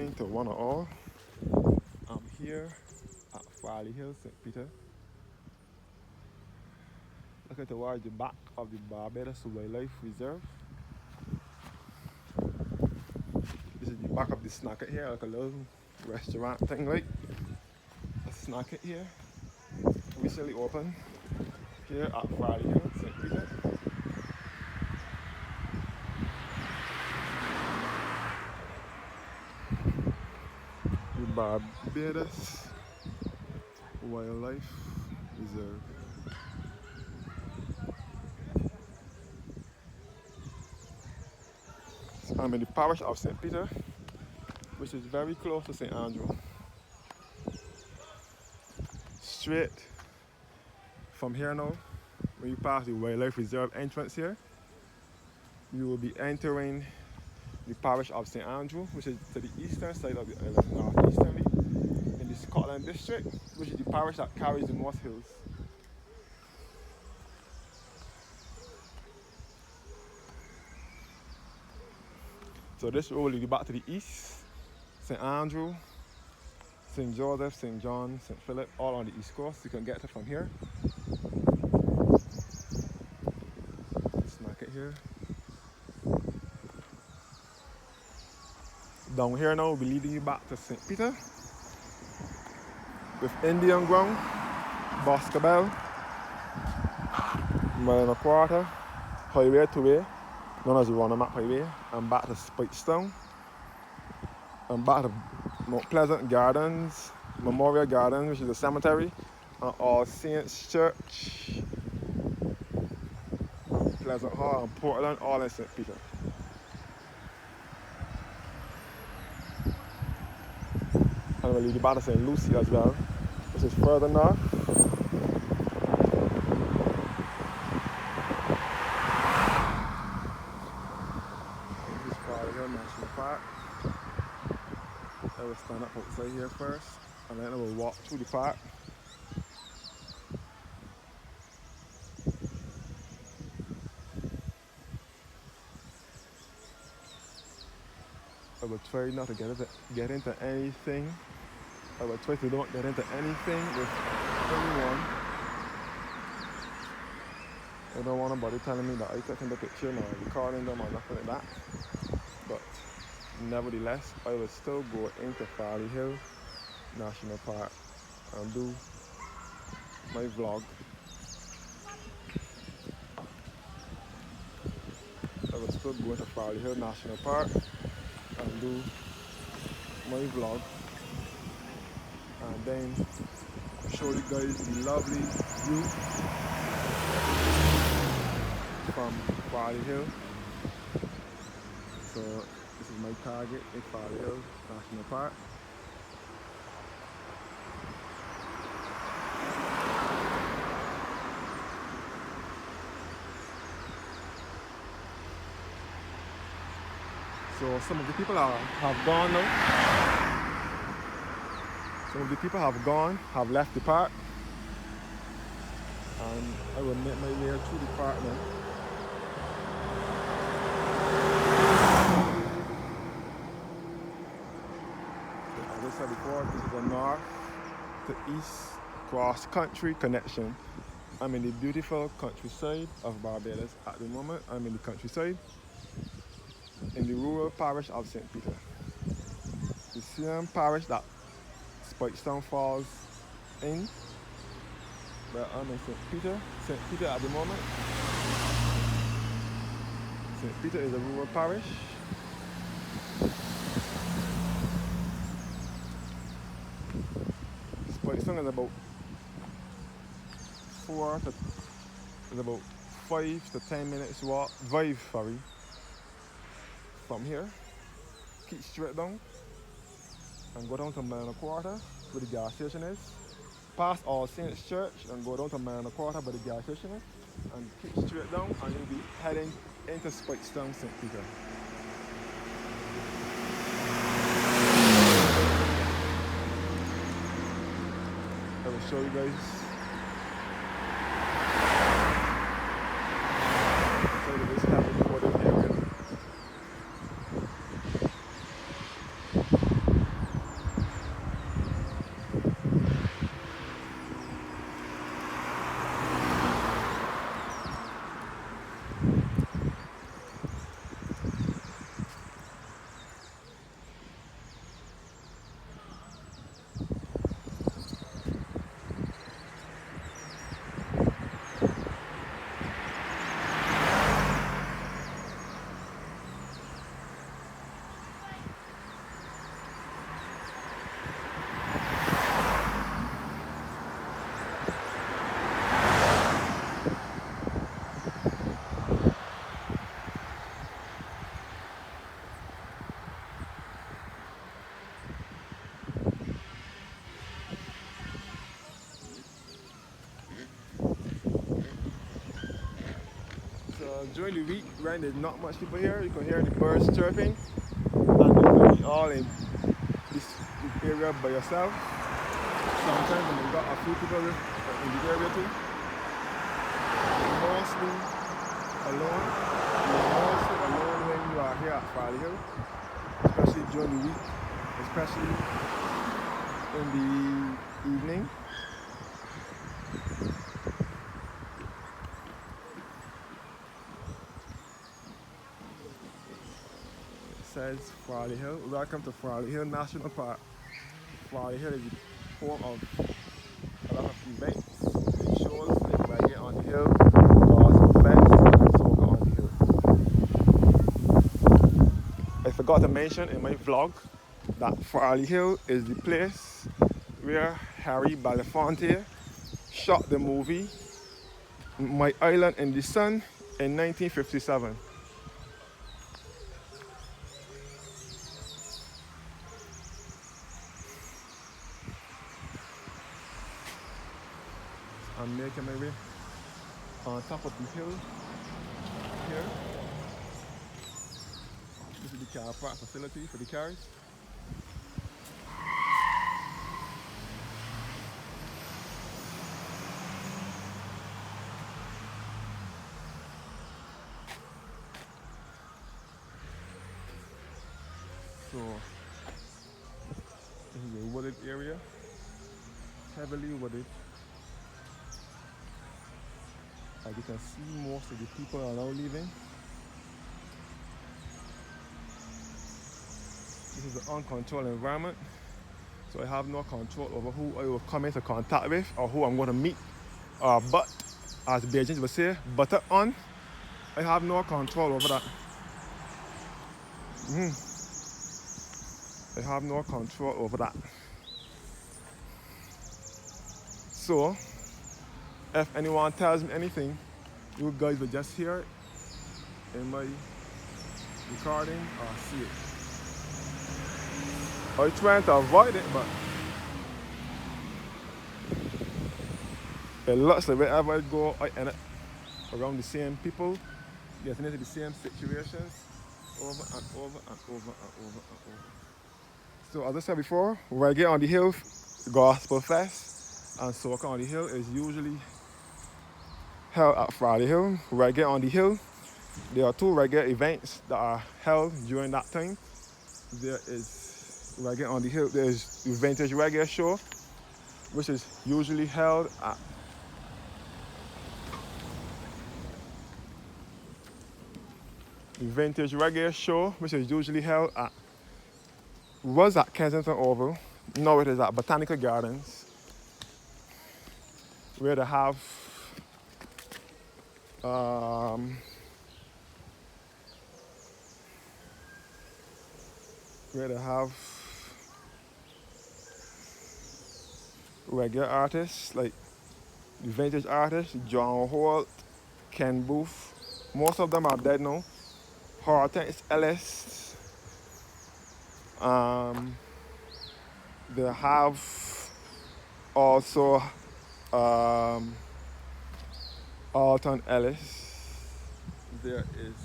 evening to one and all. I'm here at Farley Hill, St. Peter, looking towards the back of the Barbados Wildlife Reserve. This is the back of the snacket here, like a little restaurant thing, like a snacket here. Recently opened here at Farley Hill, St. Peter. The Barbados Wildlife Reserve. I'm in the parish of St. Peter, which is very close to St. Andrew. Straight from here now, when you pass the Wildlife Reserve entrance here, you will be entering the parish of St. Andrew, which is to the eastern side of the island, northeasterly, in the Scotland district, which is the parish that carries the most hills. So this road will lead you back to the east, St. Andrew, St. Joseph, St. John, St. Philip, all on the east coast. You can get it from here. Snack it here. Down here now, we'll be leading you back to St. Peter with Indian ground, Boscobel, mile and a quarter, highway to way, known as the Roundabout Highway, and back to Spikestown, and back to Mount Pleasant Gardens, Memorial Gardens, which is a cemetery, and All Saints Church, Pleasant Hall, and Portland, all in St. Peter. And we'll lead you back to St. Lucie as well, which is further north. This is Farley Hill National Park. I will stand up outside here first, and then I will walk through the park. I will try not to get into anything. I will try to not get into anything with anyone. I don't want nobody telling me that I took the picture or recording them or nothing like that. But nevertheless, I will still go into Farley Hill National Park and do my vlog. I will still go into Farley Hill National Park and do my vlog, and then show you guys the lovely view from Farley Hill. So this is my target in Farley Hill National Park. So some of the people have gone now. Some of the people have left the park. And I will make my way through the park now. So, as I said before, this is a north to east cross-country connection. I'm in the beautiful countryside of Barbados at the moment. I'm in the countryside, in the rural parish of St. Peter. The same parish that Spikestown falls in, but I'm in St. Peter. St. Peter at the moment. St. Peter is a rural parish. Spikestown is about 5 to 10 minutes drive from here. Keep straight down and go down to mile and a quarter where the gas station is. Pass All Saints Church and go down to mile and a quarter where the gas station is. And keep straight down and you'll be heading into Spikestown, St. Peter. I will show you guys this happening for the area. During the week, when there's not much people here, you can hear the birds chirping, and you can be all in this area by yourself. Sometimes when you got a few people in the area too, you're mostly alone. You're mostly alone when you are here at Farley Hill, especially during the week, especially in the evening. It says Farley Hill. Welcome to Farley Hill National Park. Farley Hill is the home of a lot of events, big shows like Reggae on the Hill, Gospel Fest, and Soca on the Hill. I forgot to mention in my vlog that Farley Hill is the place where Harry Belafonte shot the movie My Island in the Sun in 1957. I'm making my way on top of the hill here. This is the car park facility for the cars. So this is a wooded area, heavily wooded. As you can see, most of the people are now leaving. This is an uncontrolled environment, so I have no control over who I will come into contact with or who I'm going to meet. But, as the Bajans would say, butter on. I have no control over that. I have no control over that. So, if anyone tells me anything, you guys will just hear it in my recording or see it. I'm trying to avoid it, but it looks like wherever I go, I end up around the same people, getting into the same situations over and over and over and over and over. So as I said before, Reggae on the Hill, Gospel Fest, and Soca on the Hill is usually held at Farley Hill. Reggae on the Hill, there are two reggae events that are held during that time. There is Reggae on the Hill, there is the Vintage Reggae Show, which is usually held at was at Kensington Oval. Now it is at Botanical Gardens, where they have reggae artists like the vintage artists, John Holt, Ken Booth. Most of them are dead now. Hortense Ellis. They have also Alton Ellis. There is,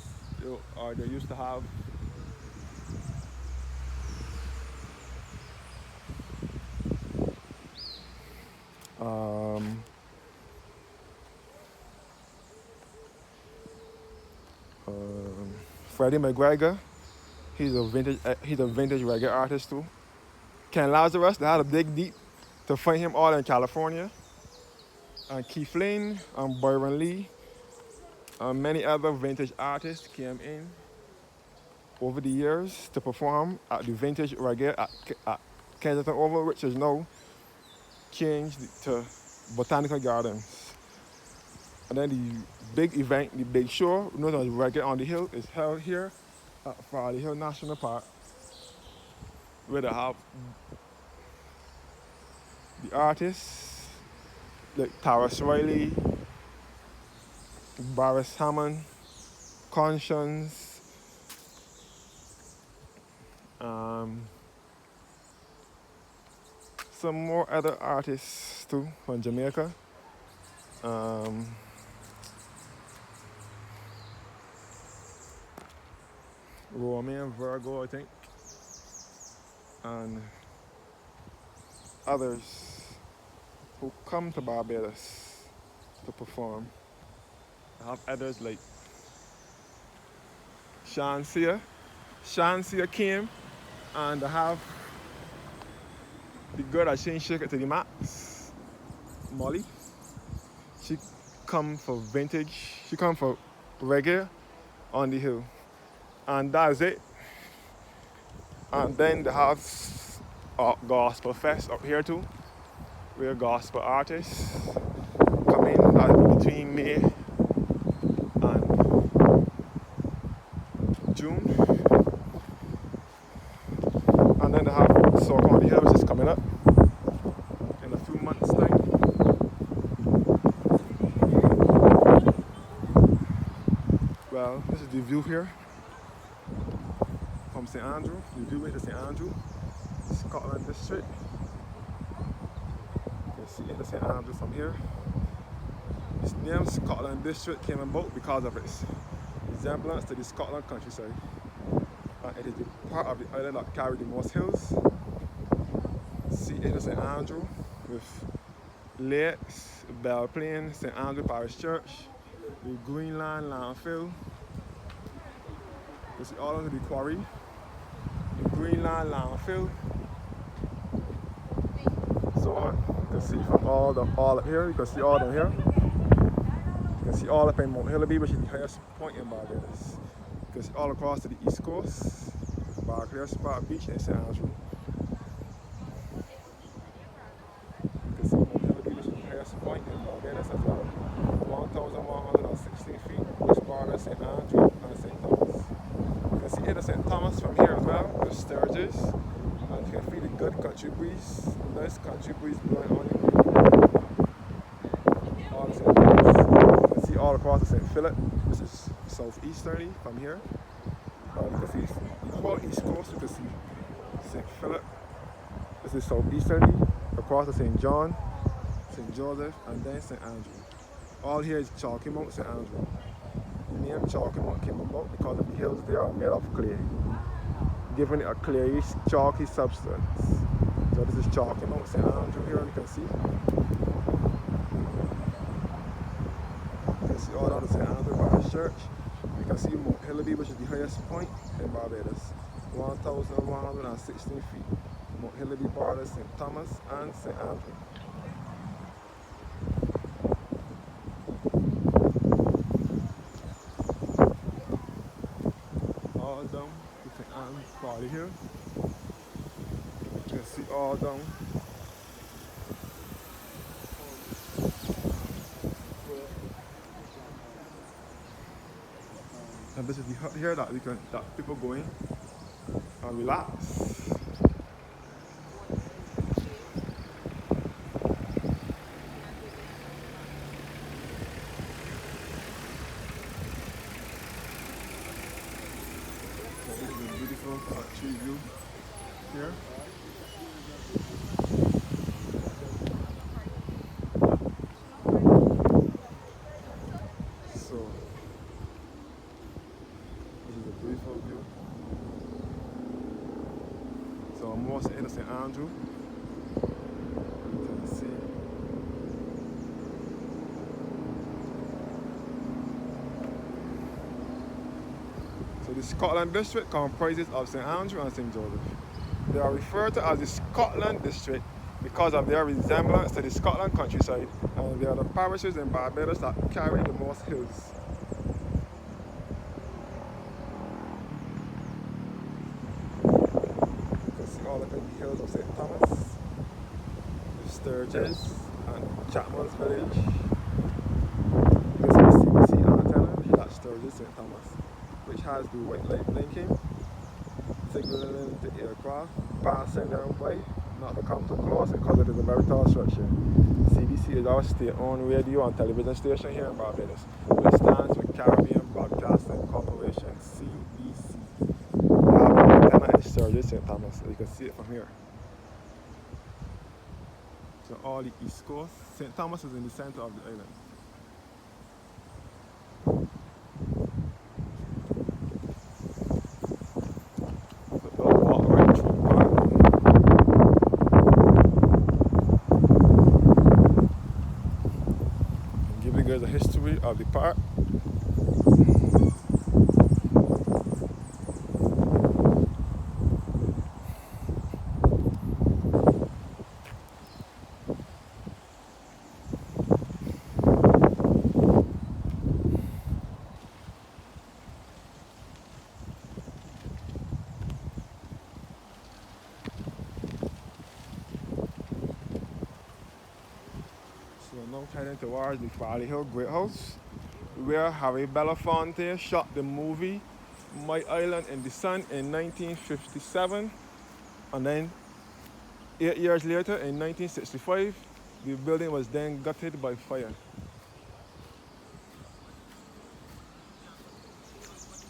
or they used to have Freddie McGregor. He's a vintage reggae artist too. Ken Lazarus, they had to dig deep to find him all in California. And Keith Lane and Byron Lee and many other vintage artists came in over the years to perform at the vintage reggae at Kensington Oval, which is now changed to Botanical Gardens. And then the big event, the big show, known as Reggae on the Hill, is held here at Farley Hill National Park, where they have the artists like Taras Riley, Barris Hammond, Conscience, some more other artists too from Jamaica. Roman, Virgo, I think, and others who come to Barbados to perform. I have others like Shansia. Shansia came, and I have the girl that changed shake it to the max, Molly. She come for vintage. She come for reggae on the hill, and that's it. And then they have gospel fest up here too, where gospel artists come in between May and June. And then they have Soak on the Hill, which is coming up in a few months' time. Well, this is the view here from St. Andrew, the view into St. Andrew, Scotland district. You can see into St. Andrew from here. This name Scotland district came about because of its resemblance to the Scotland countryside. And it is the part of the island that carries the most hills. See into St. Andrew with lakes, Bell Plain, St. Andrew Parish Church, the Greenland landfill. You see all under the quarry, the Greenland landfill. So on. You can see from all up here, you can see all down here. You can see all up in Mount Hillaby, which is the highest point in Barbados. You can see all across to the east coast, Barclay Spot Beach and St. Andrew. You can see Mount Hillaby, which is the highest point in Barbados as well. 1,116 feet, which borders St. Andrew and St. Thomas. You can see into St. Thomas from here as well, with Sturgis. And you can feel the good country breeze, nice country breeze blowing on you. All the St. Thomas. You can see all across the St. Philip, which is southeasterly from here. You can see the whole east coast, you can see St. Philip. This is southeasterly, across to St. John, St. Joseph, and then St. Andrew. All here is Chalky Mount, St. Andrew. The name Chalky Mount came about because of the hills there are made of clay, giving it a clayish, chalky substance. So this is Chalky Mount, St. Andrew here, you can see. You can see all out of St. Andrew Parish Church. You can see Mount Hillaby, which is the highest point in Barbados, 1,116 feet. Mount Hillaby borders St. Thomas and St. Andrew. All down to St. Anne's Farley here. You can see all down. And this is the hut here that people go in and relax. So this is a beautiful country view here. So this is a beautiful view. So I'm also in St. Andrew. You can see. So the Scotland district comprises of St. Andrew and St. Joseph. They are referred to as the Scotland district because of their resemblance to the Scotland countryside, and they are the parishes in Barbados that carry the most hills. You can see all up in the hills of St. Thomas, the Sturgis, and Chapman's Village. You can see the CBC antenna, which is at Sturgis, St. Thomas, which has the white light blinking, signaling to aircraft passing down by not to come too close because it is a very tall structure. CBC is our state-owned radio and television station here in Barbados, which stands for Caribbean Broadcasting Corporation, CBC. We have an antenna in Sturgis, St. Thomas, you can see it from here. So all the east coast, St. Thomas is in the center of the island. of the park. So now heading towards the Farley Hill Great House, where Harry Belafonte shot the movie My Island in the Sun in 1957, and then 8 years later in 1965, the building was then gutted by fire.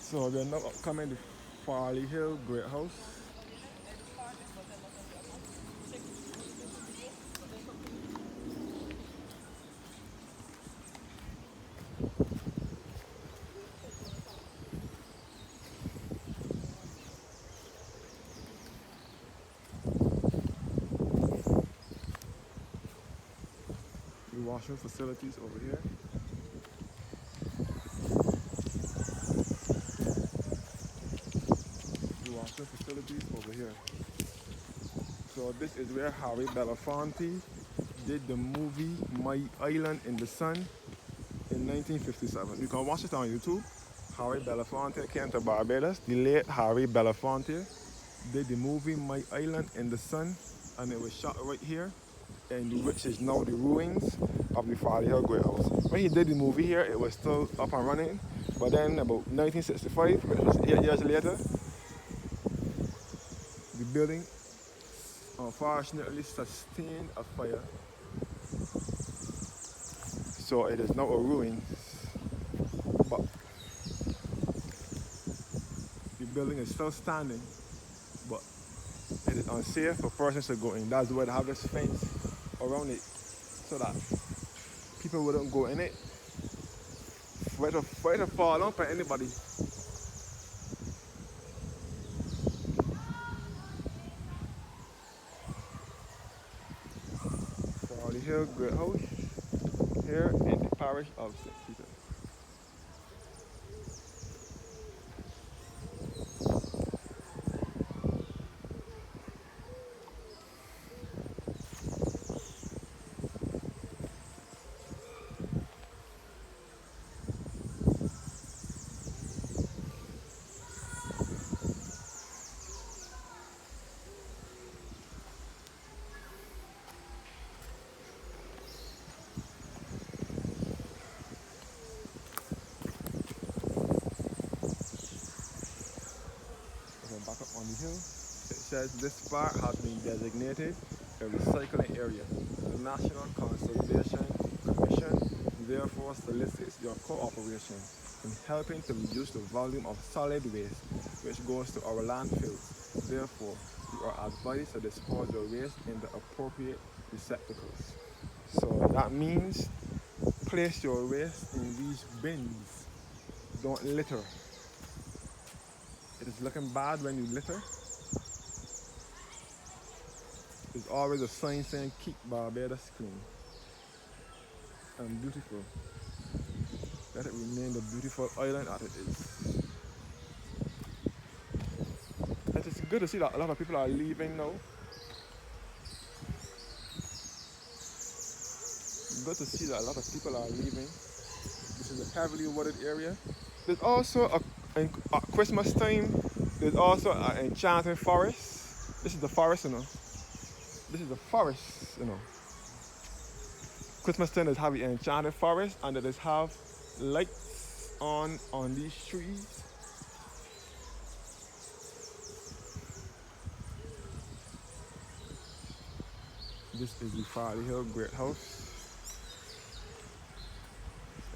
So we are now coming to Farley Hill Great House. The washroom facilities over here. The washroom facilities over here. So this is where Harry Belafonte did the movie My Island in the Sun in 1957. You can watch it on YouTube. Harry Belafonte came to Barbados. The late Harry Belafonte did the movie My Island in the Sun, and it was shot right here, and which is now the ruins of the Farley Hill Great House. When he did the movie here, it was still up and running, but then about 1965, which was 8 years later, the building unfortunately sustained a fire, so it is now a ruin. But the building is still standing, but it is unsafe for persons to go in. That's why they have this fence around it, so that people wouldn't go in it. For it to fall on anybody. Farley Hill Great House here in the parish of St. Peter. Back up on the hill, it says this park has been designated a recycling area. The National Conservation Commission therefore solicits your cooperation in helping to reduce the volume of solid waste which goes to our landfills. Therefore, you are advised to dispose your waste in the appropriate receptacles. So that means place your waste in these bins. Don't litter. It is looking bad when you litter. There's always a sign saying keep Barbados clean and beautiful. Let it remain the beautiful island that it is. And it's good to see that a lot of people are leaving now. Good to see that a lot of people are leaving. This is a heavily wooded area. There's also at Christmas time, there's also an enchanted forest. This is the forest, you know. This is the forest, you know. Christmas time is have the enchanted forest, and they just have lights on these trees. This is the Farley Hill Great House.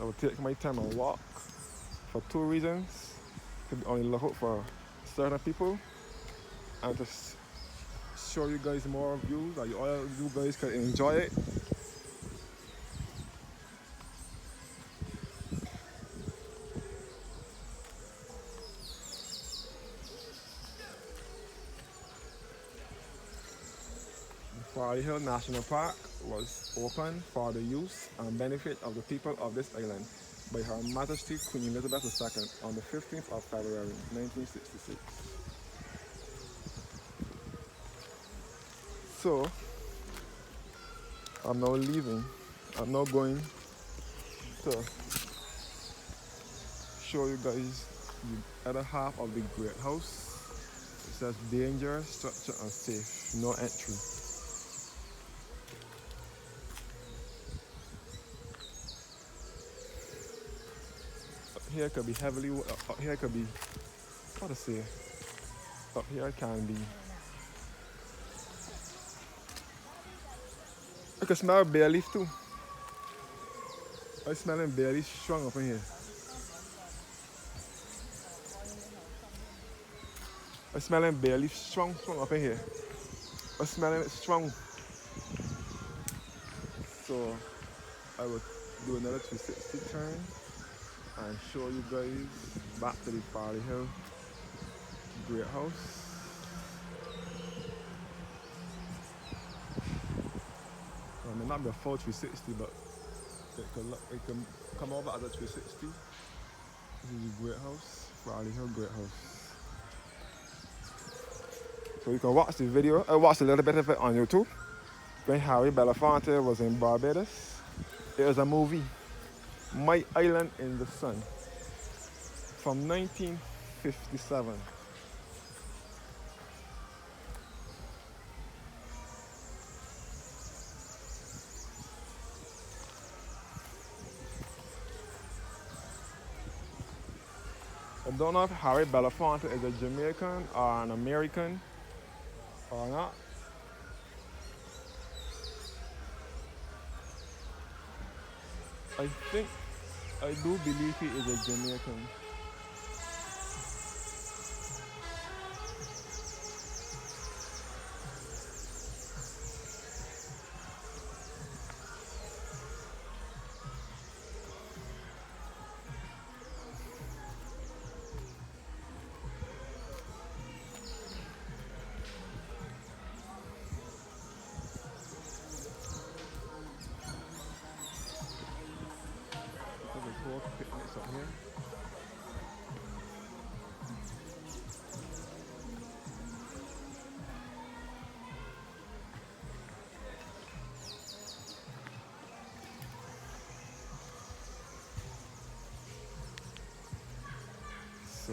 I will take my time and walk for two reasons. To only look out for certain people and to show you guys more views that you guys can enjoy it. Farley Hill National Park was open for the use and benefit of the people of this island. by Her Majesty Queen Elizabeth II on the 15th of February 1966. So, I'm now leaving. I'm now going to show you guys the other half of the Great House. It says danger, structure, and safe. No entry. Up here could be heavily. Up here could be. What to say? Up here can be. I can smell bay leaf too. I'm smelling bay leaf strong up in here. I'm smelling bay leaf strong up in here. I'm smelling it strong. So I will do another 360 turn and show you guys back to the Farley Hill Great House. I may not be a full 360, but it can come over as a 360. This is the Great House, Farley Hill Great House. So you can watch the video. I watched a little bit of it on YouTube. When Harry Belafonte was in Barbados, it was a movie, My Island in the Sun, from 1957. I don't know if Harry Belafonte is a Jamaican or an American or not. I do believe he is a Jamaican. Picnics up here. So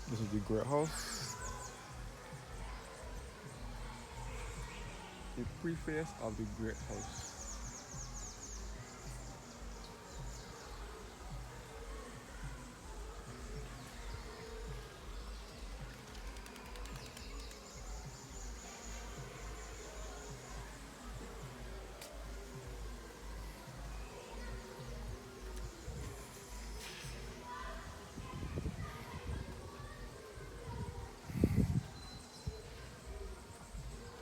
this is the Great House. The preface of the Great House.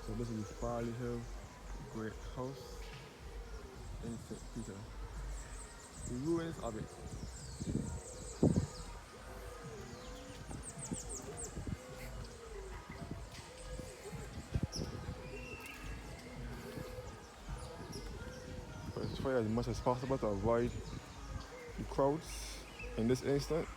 So this is the Farley Hill Great House in St. Peter. The ruins of it. But try as much as possible to avoid the crowds in this instance.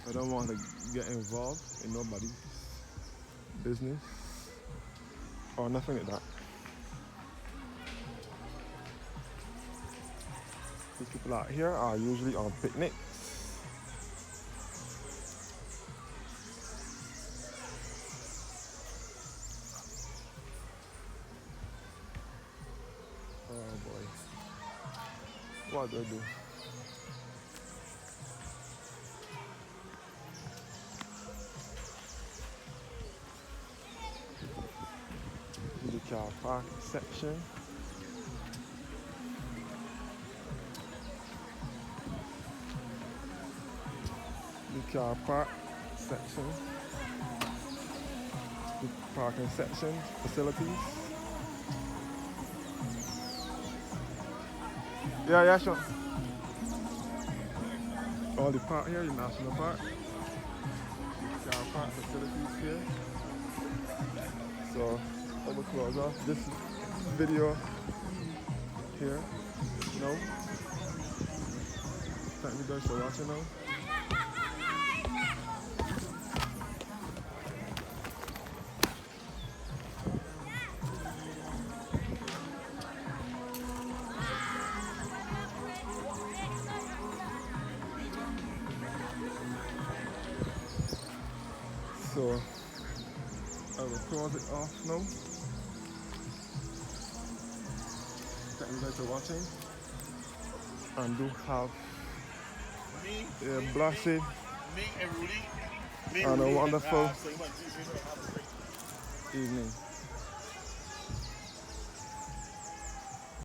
I don't want to get involved in nobody's business or nothing like that. These people out here are usually on picnics. Oh boy. What do I do? The car park section. The car park section. The parking section facilities. Yeah, sure. All the park here, the national park. The car park facilities here. So So I will close off this video here. No. Thank you guys for watching now. So I will close it off now. Thank you guys for watching. And do have a blessed and a wonderful evening.